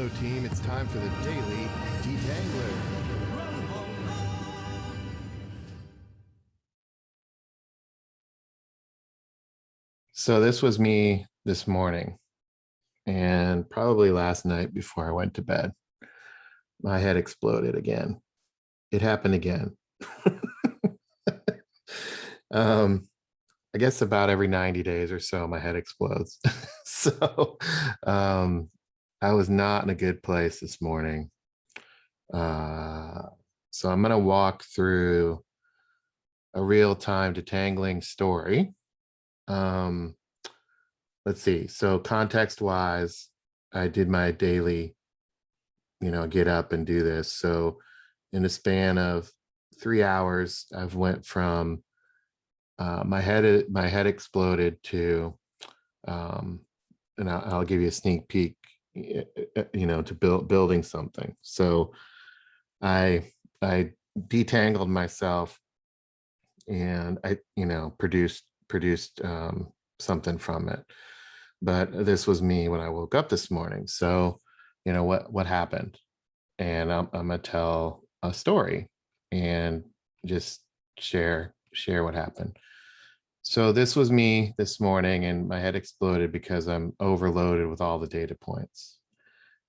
go, team. It's time for the Daily Detangler. So this was me this morning and probably last night before I went to bed. My head exploded again. It happened again. um, I guess about every 90 days or so, my head explodes. So I was not in a good place this morning. Uh, so I'm going to walk through a real-time detangling story. Um, let's see. So context-wise, I did my daily, get up and do this. So in a span of 3 hours, I've went from my head exploded to, um, and I'll give you a sneak peek, to building something. So I detangled myself and I, produced something from it. But this was me when I woke up this morning. So, what happened? And I'm gonna tell a story and just share what happened. So this was me this morning, and my head exploded because I'm overloaded with all the data points.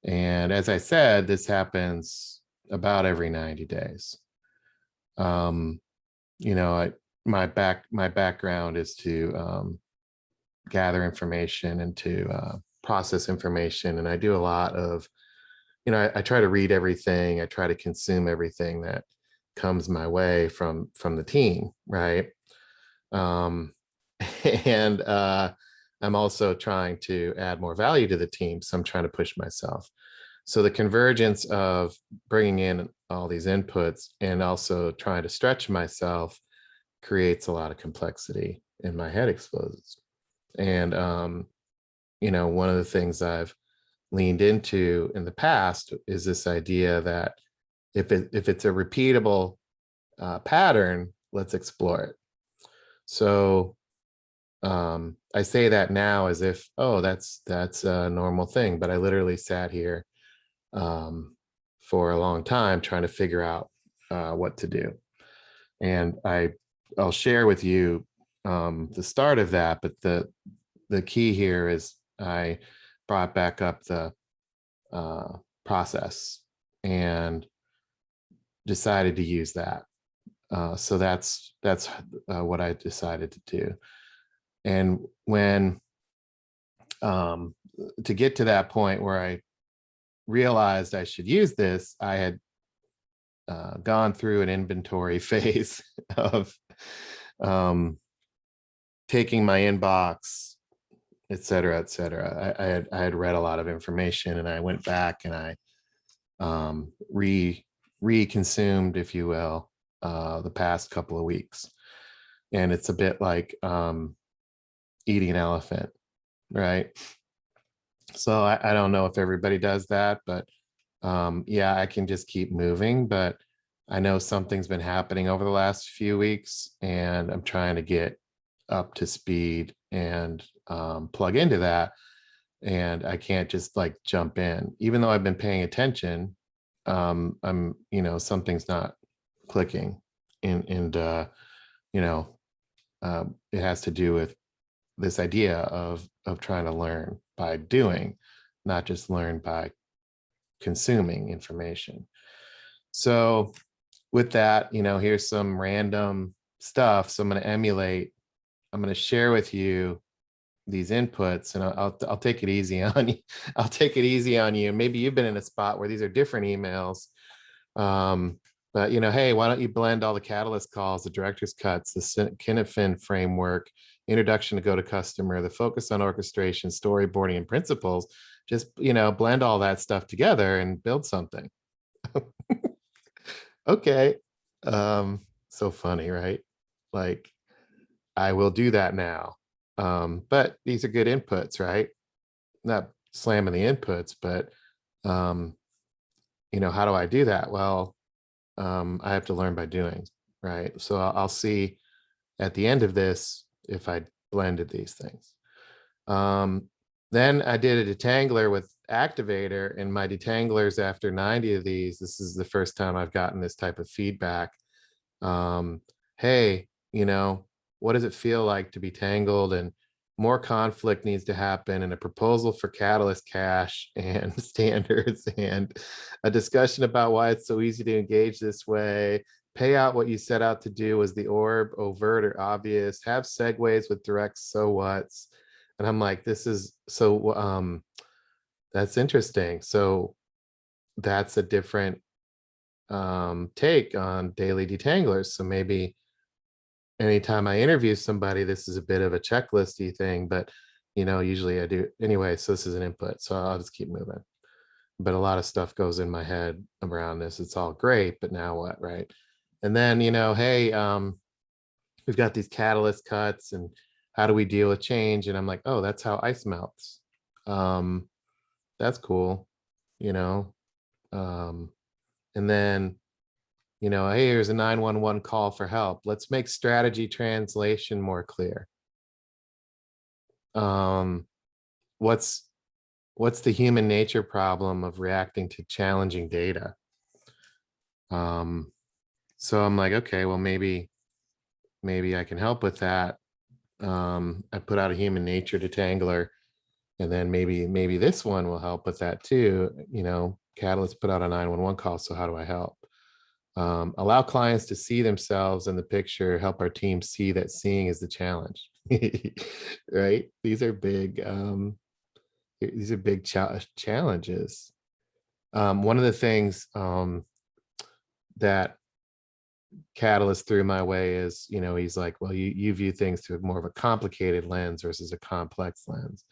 And as I said, this happens about every 90 days. Um, my background is to gather information and to process information, and I do a lot of, I try to read everything. I try to consume everything that comes my way from the team, right? Um, and I'm also trying to add more value to the team, so I'm trying to push myself. So the convergence of bringing in all these inputs and also trying to stretch myself creates a lot of complexity, and my head explodes. And one of the things I've leaned into in the past is this idea that if it's a repeatable pattern, let's explore it. So I say that now as if, oh, that's a normal thing, but I literally sat here for a long time trying to figure out what to do. And I'll share with you the start of that, but the key here is I brought back up the process and decided to use that. So that's what I decided to do. And when to get to that point where I realized I should use this, I had gone through an inventory phase of taking my inbox, et cetera, et cetera. I had read a lot of information, and I went back and I re-consumed, if you will, the past couple of weeks. And it's a bit like eating an elephant, right? So I don't know if everybody does that, but yeah, I can just keep moving. But I know something's been happening over the last few weeks, and I'm trying to get up to speed and plug into that. And I can't just like jump in, even though I've been paying attention. I'm, something's not clicking, and it has to do with this idea of trying to learn by doing, not just learn by consuming information. So with that, here's some random stuff. So I'm going to share with you these inputs, and I'll take it easy on you. I'll take it easy on you. Maybe you've been in a spot where these are different emails. But hey, why don't you blend all the catalyst calls, the director's cuts, the Kinefin framework, introduction to go to customer, the focus on orchestration, storyboarding, and principles. Just blend all that stuff together and build something. Okay. So funny, right? Like, I will do that now. But these are good inputs, right? Not slamming the inputs, but how do I do that? Well, I have to learn by doing, right? So I'll see at the end of this if I blended these things. Then I did a detangler with activator, and my detanglers after 90 of these, this is the first time I've gotten this type of feedback. um, Hey, what does it feel like to be tangled? And more conflict needs to happen, and a proposal for catalyst cash and standards, and a discussion about why it's so easy to engage this way. Pay out what you set out to do. Was the orb overt or obvious? Have segues with direct so what's. And I'm like, this is so that's interesting. So that's a different take on daily detanglers. So maybe anytime I interview somebody, this is a bit of a checklisty thing, but usually I do anyway. So this is an input. So I'll just keep moving. But a lot of stuff goes in my head around this. It's all great, but now what, right? And then, hey, we've got these catalyst cuts, and how do we deal with change? And I'm like, oh, that's how ice melts. Um, that's cool, you know. Um, and then hey, here's a 911 call for help. Let's make strategy translation more clear. Um, what's what's the human nature problem of reacting to challenging data? Um, so I'm like, okay, well, maybe I can help with that. I put out a human nature detangler, and then maybe this one will help with that too. Catalyst put out a 911 call. So how do I help? Allow clients to see themselves in the picture, help our team see that seeing is the challenge. Right? These are big challenges. One of the things that Catalyst threw my way is, he's like, well, you view things through more of a complicated lens versus a complex lens.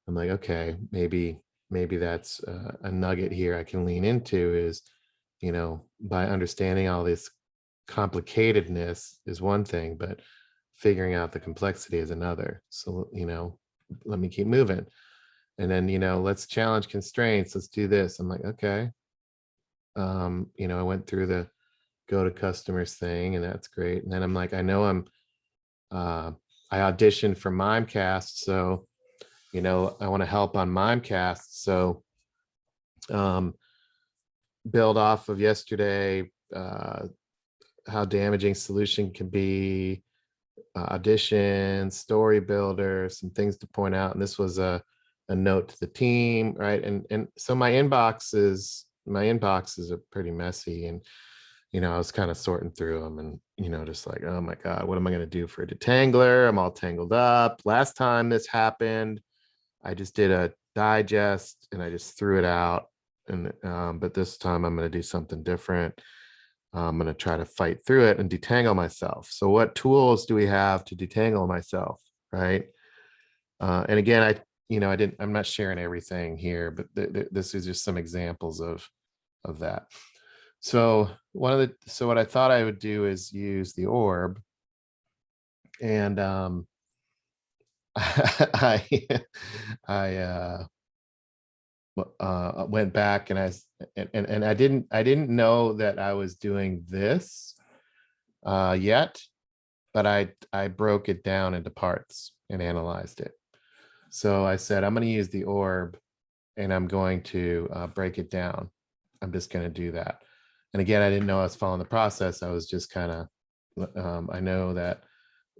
I'm like, okay, maybe that's a nugget here I can lean into is, by understanding all this complicatedness is one thing, but figuring out the complexity is another. So, let me keep moving. And then, let's challenge constraints. Let's do this. I'm like, okay. I went through the go to customers thing, and that's great. And then I'm like, I know I auditioned for Mimecast. So, I want to help on Mimecast. So, build off of yesterday, how damaging solution can be, audition, story builder, some things to point out. And this was a note to the team, right? And so my inboxes are pretty messy, and I was kind of sorting through them, and just like, oh my God, what am I going to do for a detangler? I'm all tangled up. Last time this happened, I just did a digest and I just threw it out. And but this time I'm going to do something different. I'm going to try to fight through it and detangle myself. So what tools do we have to detangle myself, right? And again, I'm not sharing everything here, but this is just some examples of that. So what I thought I would do is use the orb, and I I went back, and and I didn't know that I was doing this yet, but I broke it down into parts and analyzed it. So I said, I'm going to use the orb, and I'm going to break it down. I'm just going to do that. And again, I didn't know I was following the process. I was just kind of, I know that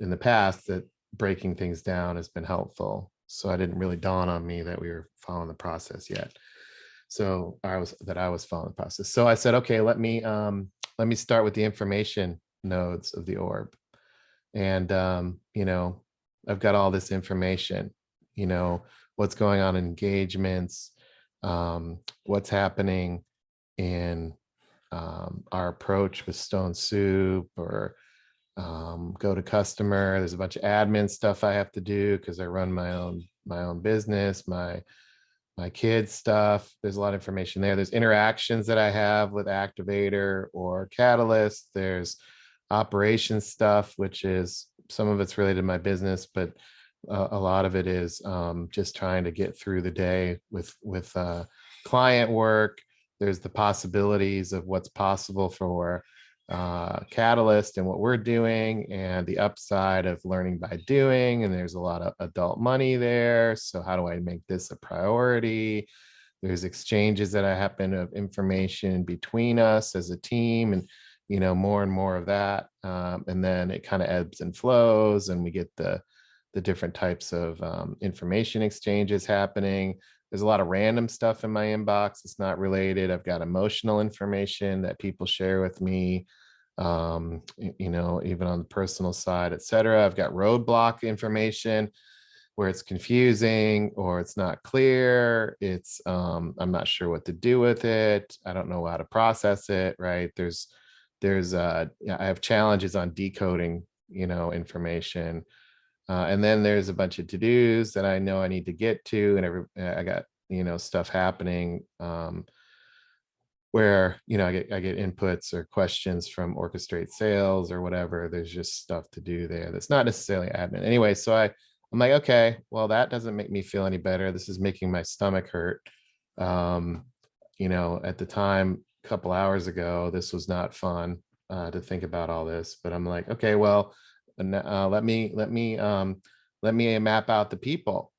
in the past that breaking things down has been helpful. So I didn't really dawn on me that we were following the process yet. So I was following the process. So I said, okay, let me start with the information nodes of the orb. And I've got all this information, what's going on in engagements, what's happening in our approach with Stone Soup, or go to customer. There's a bunch of admin stuff I have to do because I run my own business, my kids stuff. There's a lot of information there. There's interactions that I have with activator or catalyst. There's operations stuff, which is some of it's related to my business, but a lot of it is just trying to get through the day with client work. There's the possibilities of what's possible for catalyst and what we're doing, and the upside of learning by doing. And there's a lot of adult money there. So how do I make this a priority? There's exchanges that happen of information between us as a team, and more and more of that. And then it kind of ebbs and flows, and we get the different types of information exchanges happening. There's a lot of random stuff in my inbox. It's not related. I've got emotional information that people share with me, even on the personal side, et cetera. I've got roadblock information where it's confusing or it's not clear. I'm not sure what to do with it. I don't know how to process it, right? I have challenges on decoding, information. And then there's a bunch of to-dos that I know I need to get to, and I got, stuff happening, where, I get inputs or questions from orchestrate sales or whatever. There's just stuff to do there that's not necessarily admin. Anyway, so I'm like, okay, well, that doesn't make me feel any better. This is making my stomach hurt. At the time, a couple hours ago, this was not fun to think about all this, but I'm like, okay, well, let me map out the people.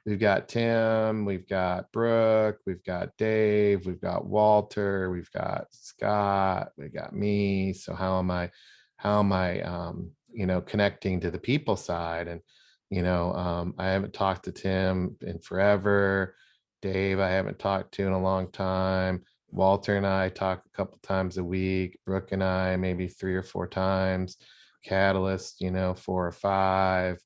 We've got Tim, we've got Brooke, we've got Dave, we've got Walter, we've got Scott, we got me. So how am I connecting to the people side? And I haven't talked to Tim in forever. Dave, I haven't talked to in a long time. Walter and I talk a couple times a week. Brooke and I maybe 3 or 4 times. Catalyst, 4 or 5.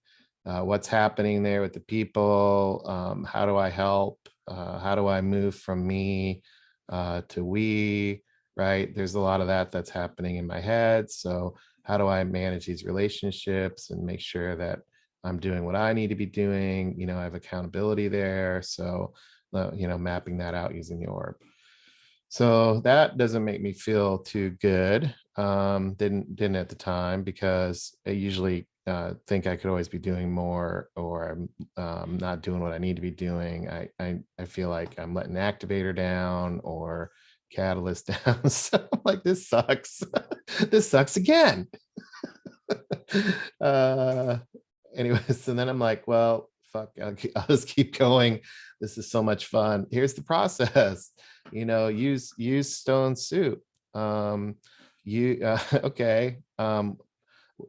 What's happening there with the people? How do I help? How do I move from me to we? Right? There's a lot of that's happening in my head. So how do I manage these relationships and make sure that I'm doing what I need to be doing? I have accountability there. So, mapping that out using the orb. So that doesn't make me feel too good. Didn't at the time, because I usually think I could always be doing more, or I'm not doing what I need to be doing. I feel like I'm letting the activator down or catalyst down. So I'm like, this sucks. This sucks again. Anyways, and then I'm like, well, fuck, I'll just keep going. This is so much fun. Here's the process. Use stone soup. Okay.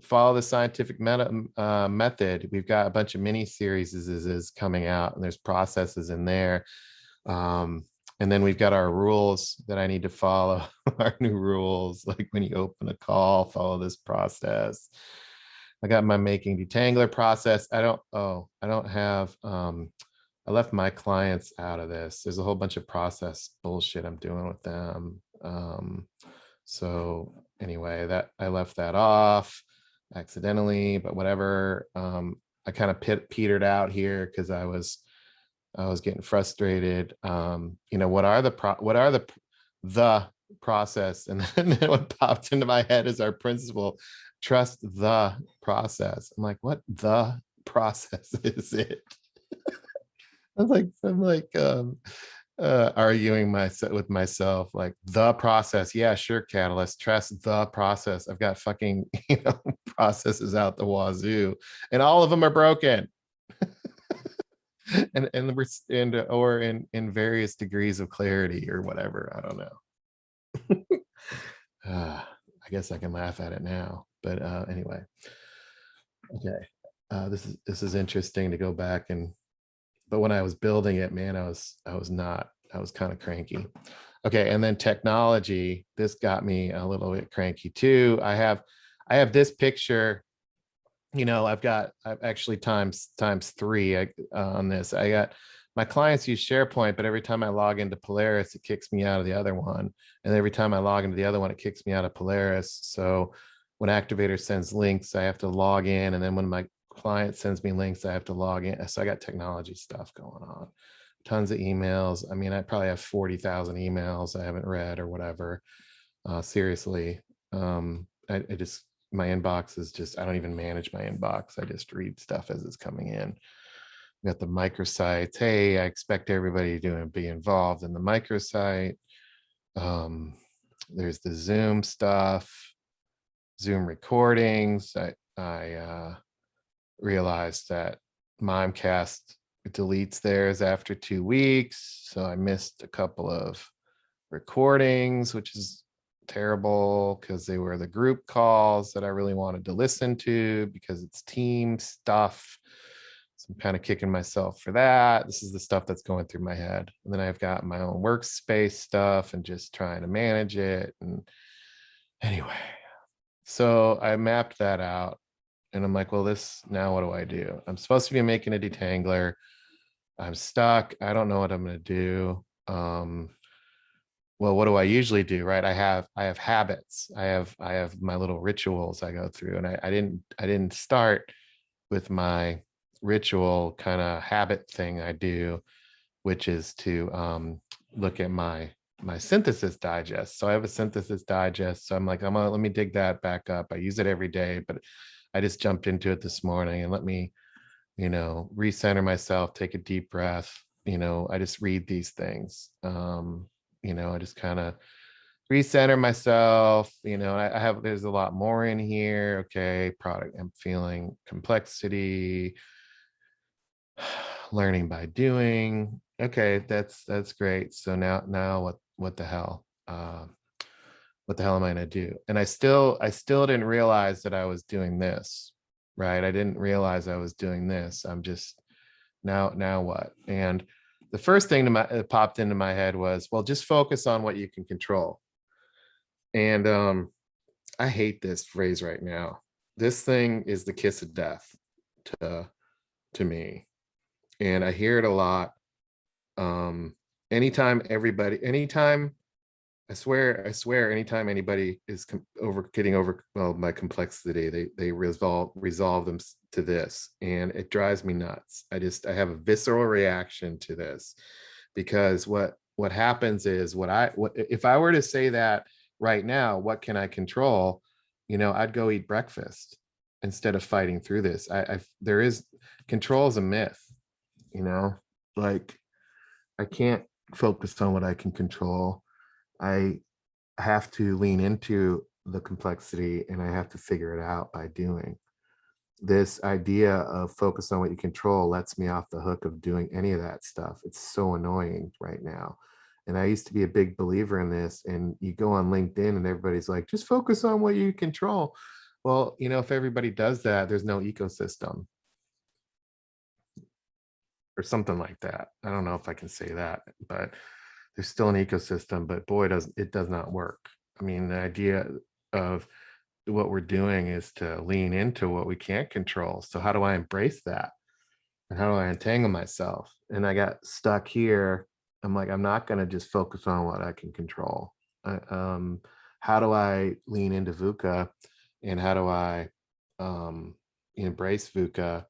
Follow the scientific method. We've got a bunch of mini series is coming out, and there's processes in there. And then we've got our rules that I need to follow. Our new rules, like when you open a call, follow this process. I got my making detangler process. I don't have, I left my clients out of this. There's a whole bunch of process bullshit I'm doing with them. So anyway, that I left that off accidentally, but whatever. I kind of petered out here because I was getting frustrated. What are the process? And then what popped into my head is our principle: trust the process. I'm like, what the process is it? I'm like arguing with myself, like, the process. Yeah, sure, catalyst. Trust the process. I've got fucking processes out the wazoo, and all of them are broken. Or in various degrees of clarity or whatever. I don't know. I guess I can laugh at it now, but anyway. Okay. This is interesting to go back but when I was building it, man, I was kind of cranky. Okay, and then technology, this got me a little bit cranky too. I have this picture. I've actually times 3 on this. I got my clients use SharePoint, but every time I log into Polaris, it kicks me out of the other one. And every time I log into the other one, it kicks me out of Polaris. So when Activator sends links, I have to log in. And then when my client sends me links, I have to log in. So I got technology stuff going on. Tons of emails. I mean, I probably have 40,000 emails I haven't read or whatever. Seriously. I just, my inbox is just, I don't even manage my inbox. I just read stuff as it's coming in. We got the microsites. Hey, I expect everybody to be involved in the microsite. There's the Zoom stuff, Zoom recordings. I realized that Mimecast deletes theirs after 2 weeks. So I missed a couple of recordings, which is terrible because they were the group calls that I really wanted to listen to because it's team stuff. So I'm kind of kicking myself for that. This is the stuff that's going through my head. And then I've got my own workspace stuff and just trying to manage it. And anyway, so I mapped that out. And I'm like, well, now what do I do? I'm supposed to be making a detangler. I'm stuck. I don't know what I'm going to do. Well, what do I usually do? Right. I have habits. I have my little rituals I go through. And I didn't start with my ritual kind of habit thing I do, which is to look at my synthesis digest. So I have a synthesis digest. So I'm like, let me dig that back up. I use it every day, but I just jumped into it this morning and let me, recenter myself, take a deep breath. I just read these things. I just kind of recenter myself. There's a lot more in here. Okay, product, I'm feeling complexity, learning by doing. Okay, that's great. So now what the hell? What the hell am I going to do? And I still didn't realize that I was doing this, right? I didn't realize I was doing this. I'm just now what? And the first thing that popped into my head was, well, just focus on what you can control. And I hate this phrase right now. This thing is the kiss of death to me. And I hear it a lot. Anytime I swear, anytime anybody is getting over my complexity, they resolve them to this, and it drives me nuts. I have a visceral reaction to this because what happens is what if I were to say that right now, what can I control? I'd go eat breakfast instead of fighting through this. There is control is a myth, like I can't focus on what I can control. I have to lean into the complexity and I have to figure it out by doing. This idea of focus on what you control lets me off the hook of doing any of that stuff. It's so annoying right now. And I used to be a big believer in this. And you go on LinkedIn and everybody's like, just focus on what you control. Well, if everybody does that, there's no ecosystem or something like that. I don't know if I can say that, but there's still an ecosystem, but boy, it does not work. I mean, the idea of what we're doing is to lean into what we can't control. So how do I embrace that? And how do I entangle myself? And I got stuck here. I'm like, I'm not going to just focus on what I can control. How do I lean into VUCA? And how do I embrace VUCA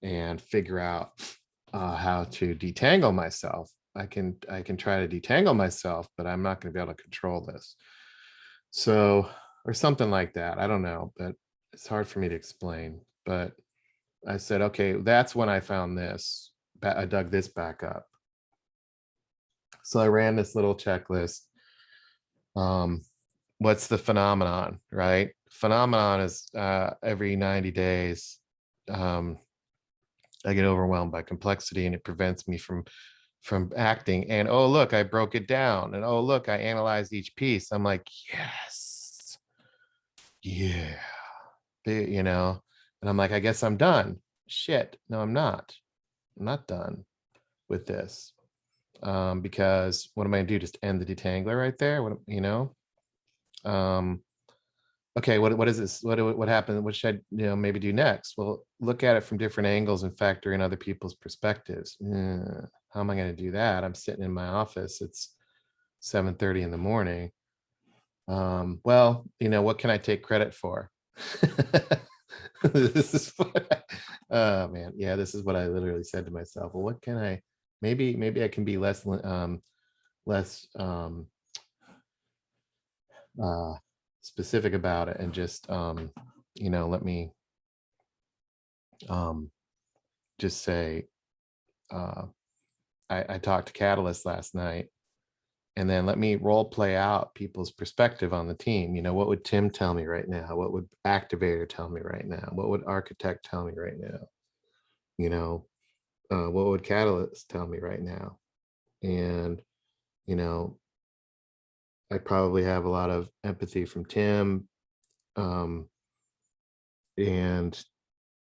and figure out how to detangle myself? I can try to detangle myself, but I'm not going to be able to control this. So, or something like that. I don't know, but it's hard for me to explain. But I said, okay, that's when I found this. I dug this back up. So I ran this little checklist. What's the phenomenon, right? Phenomenon is every 90 days, I get overwhelmed by complexity and it prevents me from acting. And oh, look, I broke it down. And oh, look, I analyzed each piece. I'm like, yes, yeah, and I'm like, I guess I'm done. Shit, no, I'm not. I'm not done with this. Because what am I gonna do? Just end the detangler right there? Okay, what is this? What happened? What should I, maybe do next? Well, look at it from different angles and factor in other people's perspectives. How am I going to do that? I'm sitting in my office. It's 7:30 in the morning. Well, what can I take credit for? This is oh man, yeah, this is what I literally said to myself. Well, what can I? Maybe I can be less specific about it and just let me just say I talked to Catalyst last night and then let me role play out people's perspective on the team. You know, what would Tim tell me right now? What would activator tell me right now? What would architect tell me right now? You know, what would catalyst tell me right now? And, you know, I probably have a lot of empathy from Tim. Um, and,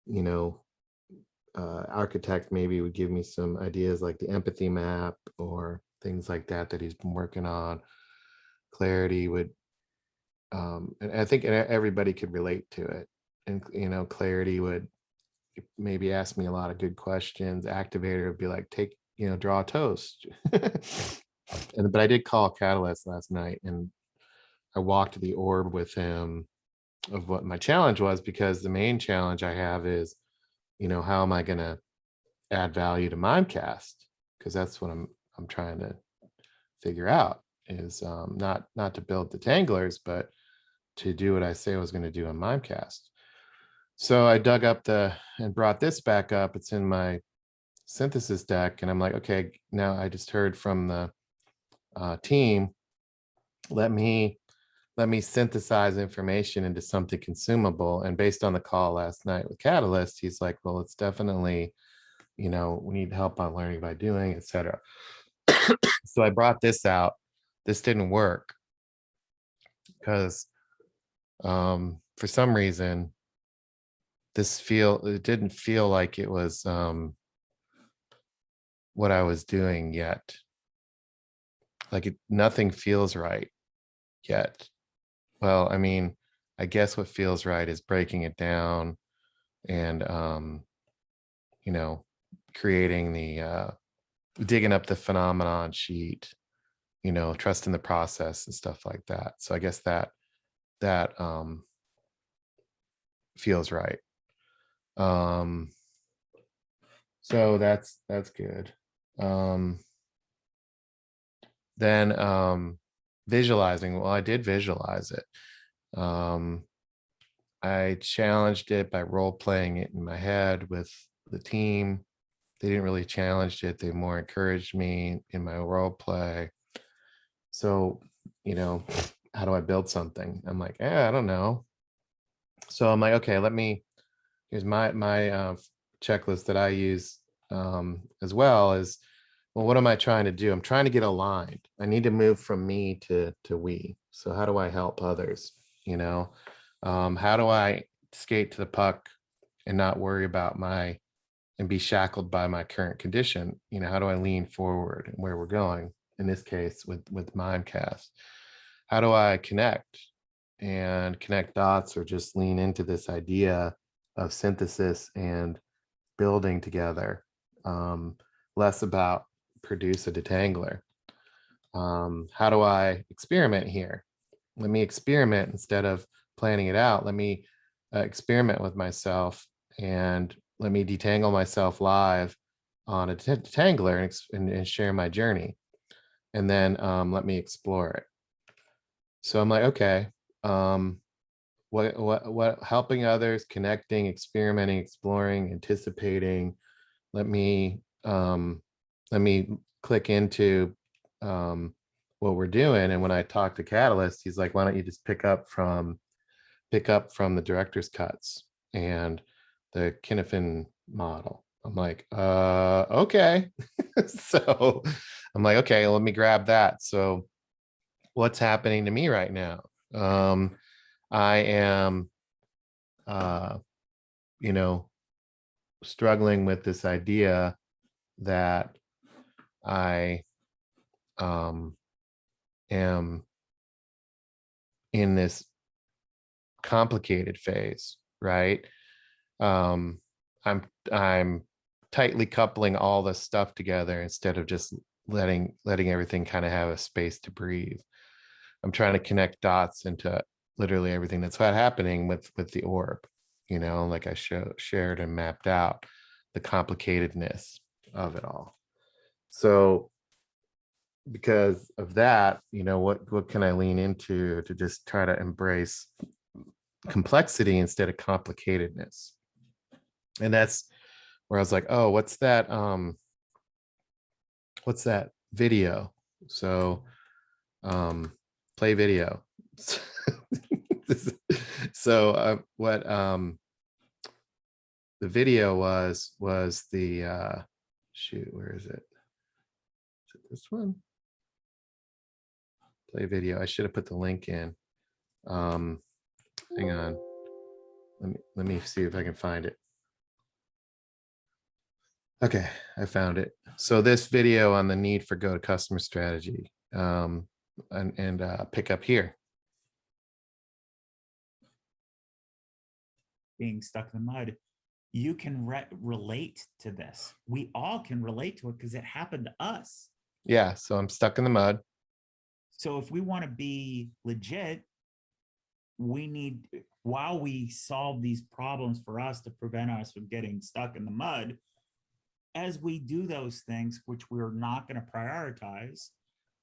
you know, architect maybe would give me some ideas like the empathy map or things like that that he's been working on. Clarity would, and I think everybody could relate to it. And, you know, clarity would maybe ask me a lot of good questions. Activator would be like, take, you know, draw a toast. And but I did call Catalyst last night, and I walked the orb with him of what my challenge was, because the main challenge I have is, you know, how am I going to add value to Mimecast? Because that's what I'm trying to figure out, is not to build detanglers, but to do what I say I was going to do on Mimecast. So I dug up and brought this back up. It's in my synthesis deck, and I'm like, okay, now I just heard from the team. Let me synthesize information into something consumable. And based on the call last night with Catalyst, he's like, well, it's definitely, you know, we need help on learning by doing, etc. So I brought this out. This didn't work because for some reason it didn't feel like it was what I was doing yet. Like nothing feels right yet. Well, I mean, I guess what feels right is breaking it down and you know, creating the digging up the phenomenon sheet, you know, trusting the process and stuff like that. So I guess that feels right. So that's good. Then visualizing, well, I did visualize it. I challenged it by role playing it in my head with the team. They didn't really challenge it, they more encouraged me in my role play. So, you know, how do I build something? I'm like, I don't know. So I'm like, okay, here's my checklist that I use as well is, well, what am I trying to do? I'm trying to get aligned. I need to move from me to we. So how do I help others? You know, how do I skate to the puck and not worry about and be shackled by my current condition? You know, how do I lean forward and where we're going? In this case, with Mimecast, how do I connect dots, or just lean into this idea of synthesis and building together? Less about produce a detangler. How do I experiment here? Let me experiment instead of planning it out. Let me experiment with myself, and let me detangle myself live on a detangler and share my journey. And then let me explore it. So I'm like, okay, what helping others, connecting, experimenting, exploring, anticipating. Let me click into what we're doing. And when I talk to Catalyst, he's like, why don't you just pick up from the director's cuts and the Kinefin model? I'm like, okay. So I'm like, okay, let me grab that. So what's happening to me right now? I am, you know, struggling with this idea that I am in this complicated phase, right? I'm tightly coupling all this stuff together instead of just letting everything kind of have a space to breathe. I'm trying to connect dots into literally everything that's happening with the orb, you know, like I shared and mapped out the complicatedness of it all. So because of that, you know, what can I lean into to just try to embrace complexity instead of complicatedness? And that's where I was like, oh, what's that video? So play video. So what the video was the shoot, where is it? Is it this one? Play video. I should have put the link in. Hang on. Let me see if I can find it. Okay, I found it. So this video on the need for go to customer strategy, and pick up here. Being stuck in the mud, you can relate to this. We all can relate to it because it happened to us. Yeah, so I'm stuck in the mud. So if we want to be legit, we need, while we solve these problems for us to prevent us from getting stuck in the mud, as we do those things, which we're not going to prioritize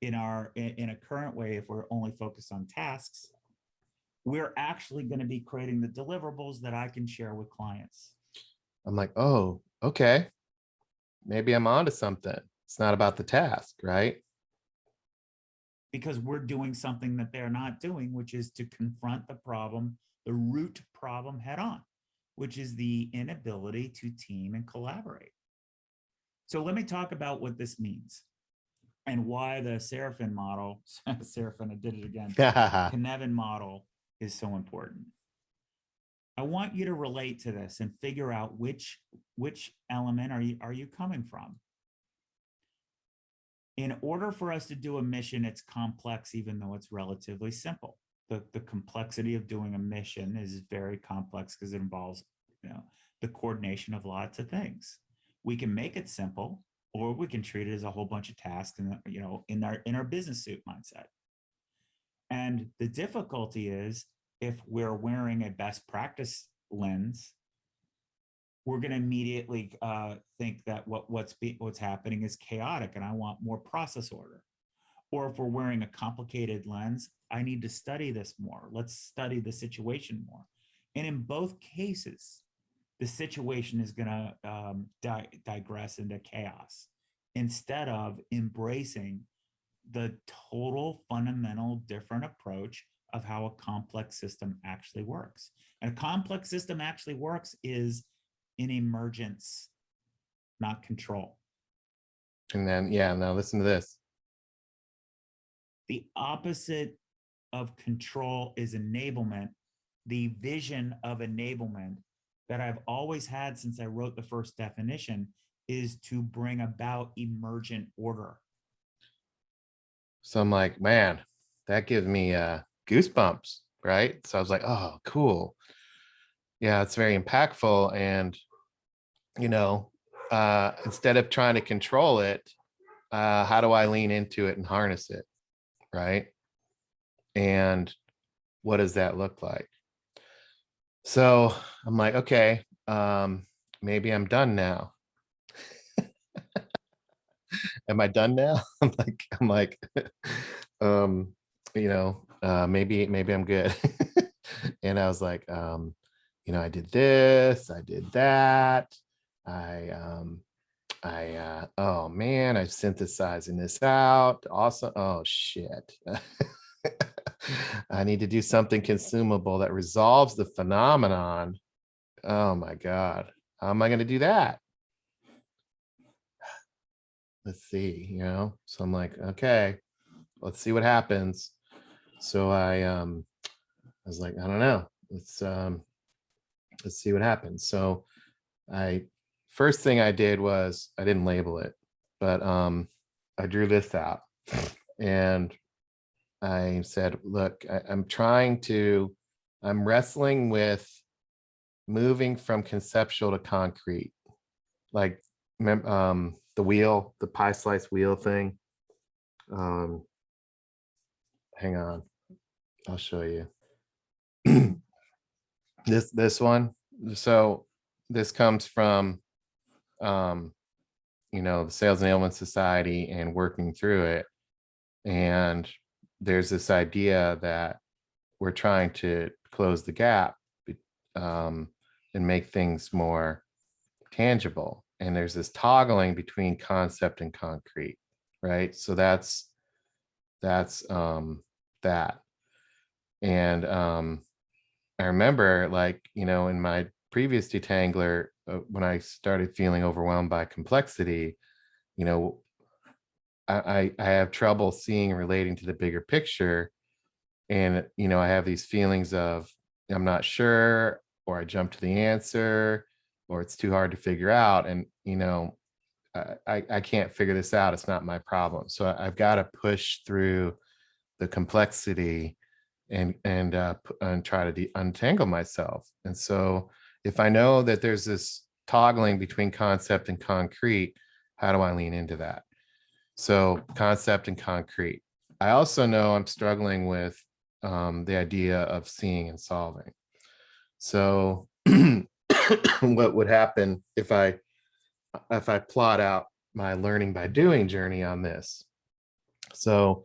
in a current way, if we're only focused on tasks, we're actually going to be creating the deliverables that I can share with clients. I'm like, oh, okay. Maybe I'm onto something. It's not about the task, right? Because we're doing something that they're not doing, which is to confront the problem, the root problem head on, which is the inability to team and collaborate. So let me talk about what this means and why the Seraphin model, Seraphin, I did it again, Cynefin model is so important. I want you to relate to this and figure out which element are you coming from. In order for us to do a mission, it's complex, even though it's relatively simple. The complexity of doing a mission is very complex because it involves, the coordination of lots of things. We can make it simple, or we can treat it as a whole bunch of tasks, and in our business suit mindset. And the difficulty is, if we're wearing a best practice lens, we're going to immediately think that what's happening is chaotic, and I want more process order. Or if we're wearing a complicated lens, I need to study this more. Let's study the situation more. And in both cases, the situation is going to digress into chaos instead of embracing the total fundamental different approach of how a complex system actually works. And a complex system actually works is in emergence, not control. And then, yeah, now listen to this. The opposite of control is enablement. The vision of enablement that I've always had since I wrote the first definition is to bring about emergent order. So I'm like, man, that gives me goosebumps, right? So I was like, oh, cool. Yeah, it's very impactful. And, instead of trying to control it, how do I lean into it and harness it? Right. And what does that look like? So I'm like, okay, maybe I'm done now. Am I done now? I'm like, maybe I'm good. And I was like, I did this, I did that. Oh man, I'm synthesizing this out. Awesome. Oh shit. I need to do something consumable that resolves the phenomenon. Oh my God. How am I going to do that? Let's see, so I'm like, okay, let's see what happens. So I was like, I don't know. Let's see what happens. So first thing I did was I didn't label it, but I drew this out and I said, look, I'm wrestling with moving from conceptual to concrete, like the wheel, the pie slice wheel thing. Hang on, I'll show you. this one. So this comes from the Sales Enablement Society and working through it. And there's this idea that we're trying to close the gap and make things more tangible. And there's this toggling between concept and concrete, right? So that's That's that. And I remember, like, you know, in my previous detangler, when I started feeling overwhelmed by complexity, you know, I have trouble seeing and relating to the bigger picture. And, you know, I have these feelings of I'm not sure, or I jump to the answer, or it's too hard to figure out. And, you know, I can't figure this out. It's not my problem. So I've got to push through the complexity and try to untangle myself. And so if I know that there's this toggling between concept and concrete, how do I lean into that? So concept and concrete. I also know I'm struggling with the idea of seeing and solving. So what would happen if I plot out my learning by doing journey on this? So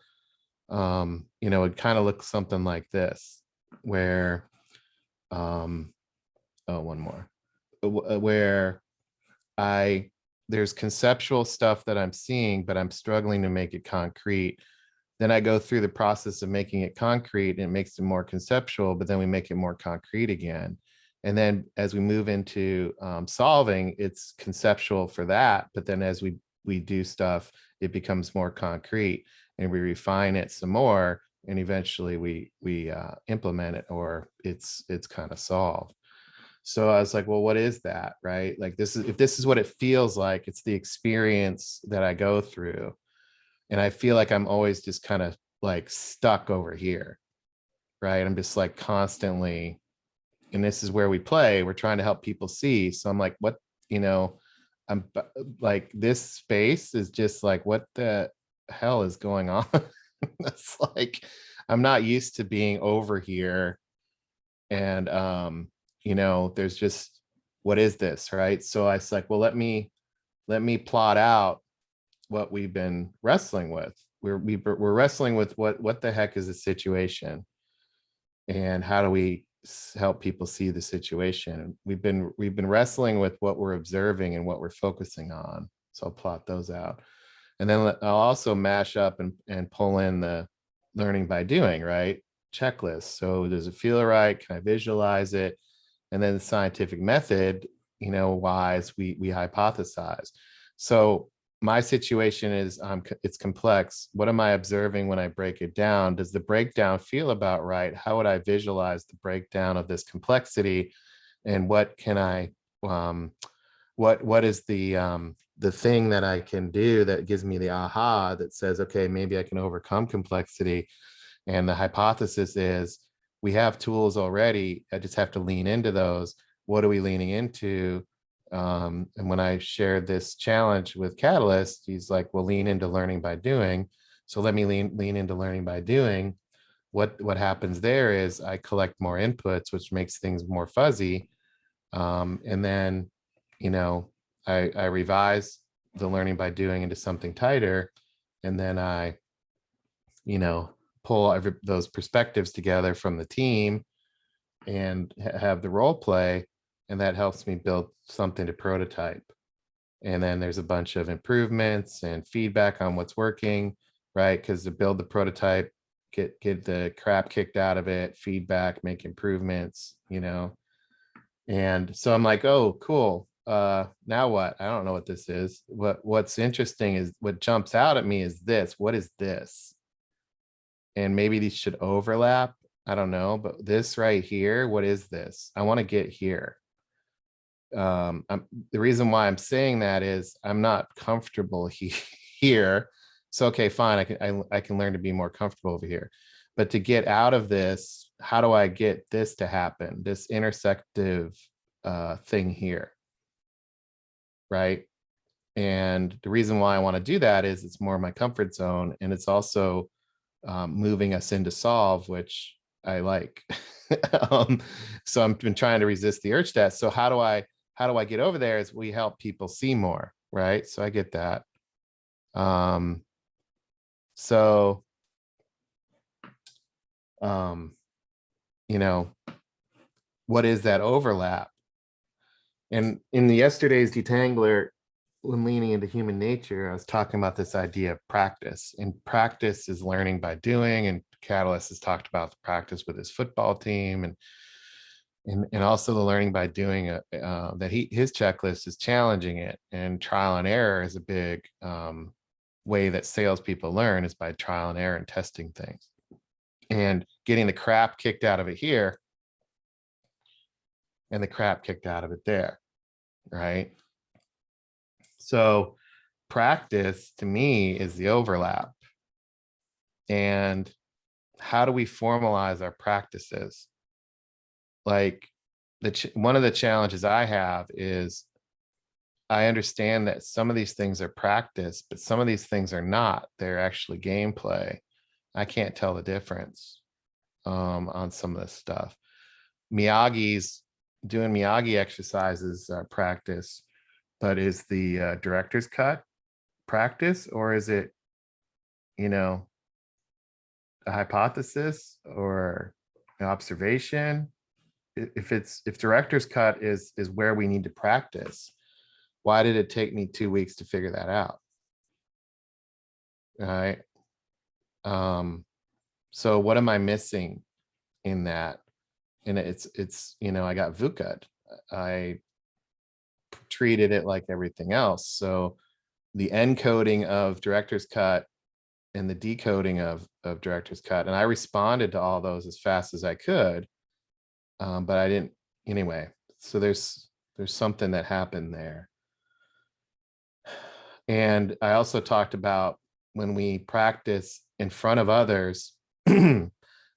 you know, it kind of looks something like this, where oh, one more, where I there's conceptual stuff that I'm seeing, but I'm struggling to make it concrete. Then I go through the process of making it concrete, and it makes it more conceptual, but then we make it more concrete again. And then as we move into solving, it's conceptual for that. But then as we do stuff, it becomes more concrete, and we refine it some more, and eventually we implement it, or it's kind of solved. So I was like, well, what is that, right? Like, this is, if this is what it feels like, it's the experience that I go through. And I feel like I'm always just kind of like stuck over here, right? I'm just like constantly, and this is where we play. We're trying to help people see. So I'm like, what, you know, like, this space is just like, what the hell is going on? It's like, I'm not used to being over here. And, you know, there's just, what is this, right? So I was like, well, let me plot out what we've been wrestling with. We're wrestling with what the heck is the situation, and how do we help people see the situation. We've been wrestling with what we're observing and what we're focusing on. So I'll plot those out, and then I'll also mash up and pull in the learning by doing, right, checklist. So does it feel right? Can I visualize it? And then the scientific method, you know, wise, we hypothesize. So my situation is it's complex. What am I observing when I break it down? Does the breakdown feel about right? How would I visualize the breakdown of this complexity? And what can I what is the thing that I can do that gives me the aha that says, okay, maybe I can overcome complexity. And the hypothesis is we have tools already. I just have to lean into those. What are we leaning into? And when I shared this challenge with Catalyst, he's like, well, lean into learning by doing. So let me lean into learning by doing. What happens there is I collect more inputs, which makes things more fuzzy. And then, you know, I revise the learning by doing into something tighter. And then I, you know, pull those perspectives together from the team and have the role play, and that helps me build something to prototype. And then there's a bunch of improvements and feedback on what's working, right? Because to build the prototype, get the crap kicked out of it, feedback, make improvements, you know. And so I'm like, oh, cool. Now what? I don't know what this is. What's interesting is what jumps out at me is this. What is this? And maybe these should overlap. I don't know, but this right here, what is this? I want to get here. The reason why I'm saying that is I'm not comfortable here. So, okay, fine. I can learn to be more comfortable over here. But to get out of this, how do I get this to happen? This intersective thing here, right? And the reason why I want to do that is it's more my comfort zone, and it's also moving us into solve, which I like. So I've been trying to resist the urge test. So how do I get over there? Is we help people see more, right? So I get that. So you know, what is that overlap? And in the yesterday's detangler, when leaning into human nature, I was talking about this idea of practice, and practice is learning by doing. And Catalyst has talked about the practice with his football team, and also the learning by doing that his checklist is challenging it, and trial and error is a big way that salespeople learn, is by trial and error and testing things and getting the crap kicked out of it here and the crap kicked out of it there, right? So practice to me is the overlap. And how do we formalize our practices? Like one of the challenges I have is I understand that some of these things are practice, but some of these things are not. They're actually gameplay. I can't tell the difference on some of this stuff. Miyagi's doing Miyagi exercises practice, but is the director's cut practice, or is it, a hypothesis or an observation? If director's cut is where we need to practice, why did it take me 2 weeks to figure that out? All right. So what am I missing in that? And it's I got VUCA'd. I treated it like everything else. So the encoding of director's cut and the decoding of director's cut, and I responded to all those as fast as I could, but I didn't anyway. So there's something that happened there. And I also talked about when we practice in front of others,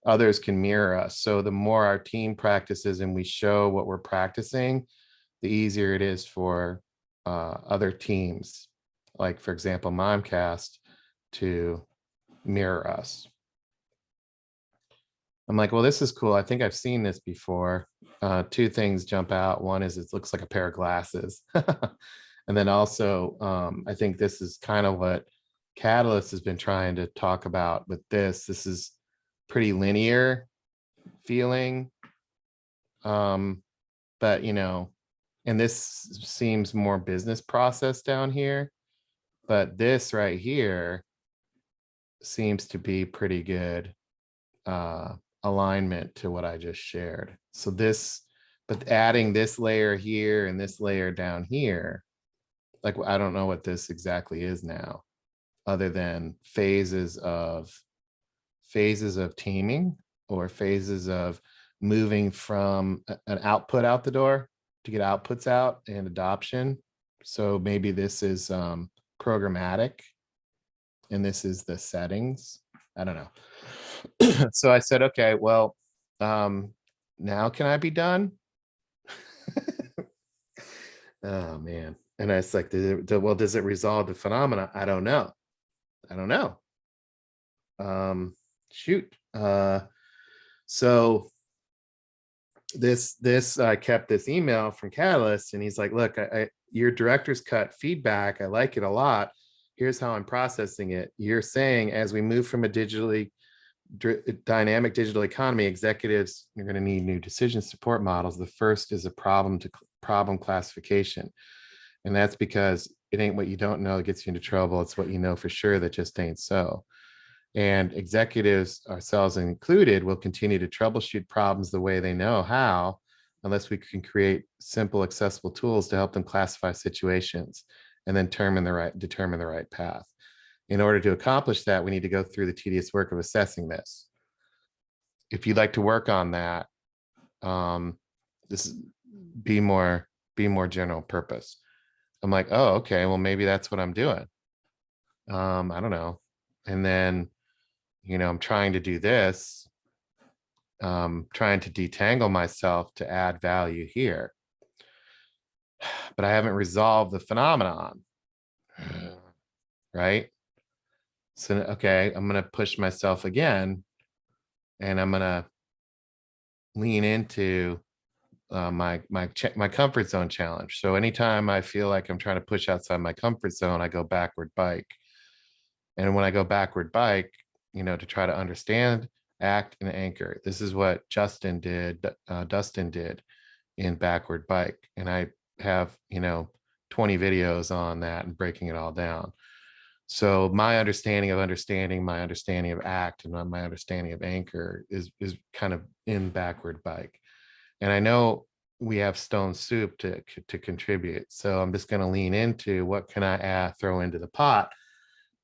others can mirror us. So the more our team practices and we show what we're practicing, the easier it is for other teams, like for example, Mimecast, to mirror us. I'm like, well, this is cool. I think I've seen this before. Two things jump out. One is it looks like a pair of glasses. And then also, I think this is kind of what Catalyst has been trying to talk about with this. This is pretty linear feeling. But, and this seems more business process down here. But this right here seems to be pretty good alignment to what I just shared. So this, but adding this layer here and this layer down here, like I don't know what this exactly is now, other than phases of teaming or phases of moving from an output out the door to get outputs out and adoption. So maybe this is programmatic and this is the settings. I don't know. So I said, okay, well, now can I be done? Oh man. And I was like, does it resolve the phenomena? I don't know. Shoot. So I kept this email from Catalyst, and he's like, look, your director's cut feedback, I like it a lot. Here's how I'm processing it. You're saying as we move from a dynamic digital economy, executives are going to need new decision support models. The first is a problem classification. And that's because it ain't what you don't know that gets you into trouble. It's what you know for sure that just ain't so. And executives, ourselves included, will continue to troubleshoot problems the way they know how, unless we can create simple, accessible tools to help them classify situations and then determine the right path. In order to accomplish that, we need to go through the tedious work of assessing this. If you'd like to work on that, this is be more general purpose. I'm like, oh, okay, well, maybe that's what I'm doing. I don't know. And then, I'm trying to do this, trying to detangle myself to add value here. But I haven't resolved the phenomenon, right? So, okay, I'm going to push myself again, and I'm going to lean into my comfort zone challenge. So anytime I feel like I'm trying to push outside my comfort zone, I go backward bike. And when I go backward bike, to try to understand, act, and anchor. This is what Dustin did in backward bike. And I have, 20 videos on that and breaking it all down. So my understanding of understanding, my understanding of act, and my understanding of anchor is kind of in backward bike. And I know we have stone soup to contribute. So I'm just going to lean into what can I throw into the pot,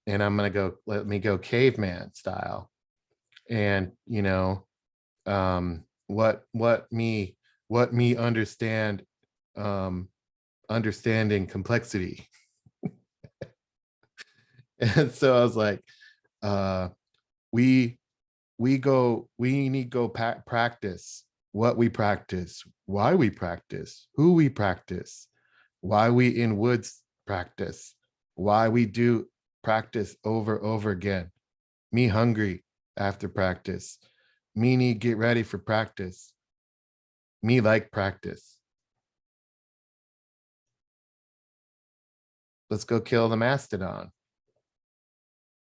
and I'm going to let me go caveman style. And what me understand, understanding complexity. And so I was like, we need go practice what we practice, why we practice, who we practice, why we in woods practice, why we do practice over again. Me hungry after practice. Me need get ready for practice. Me like practice. Let's go kill the mastodon.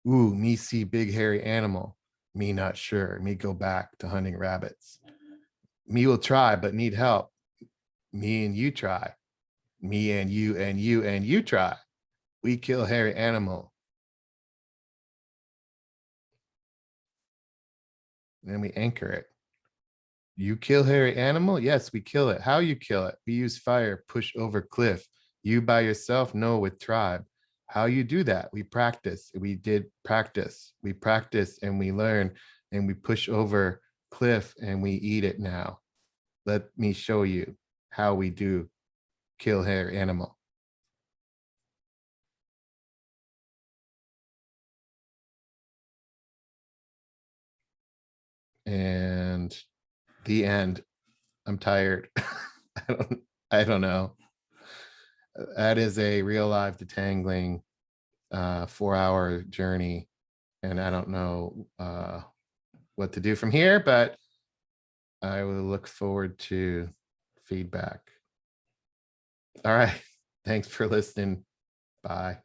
Ooh, me see big hairy animal. Me not sure. Me go back to hunting rabbits. Me will try, but need help. Me and you try. Me and you and you and you try. We kill hairy animal. And then we anchor it. You kill hairy animal? Yes, we kill it. How you kill it? We use fire, push over cliff. You by yourself? No, with tribe. How you do that? We practice. We did practice. We practice and we learn and we push over cliff and we eat it now. Let me show you how we do kill hairy animal. And the end. I'm tired. I don't know. That is a real life detangling 4-hour journey. And I don't know what to do from here, but I will look forward to feedback. All right. Thanks for listening. Bye.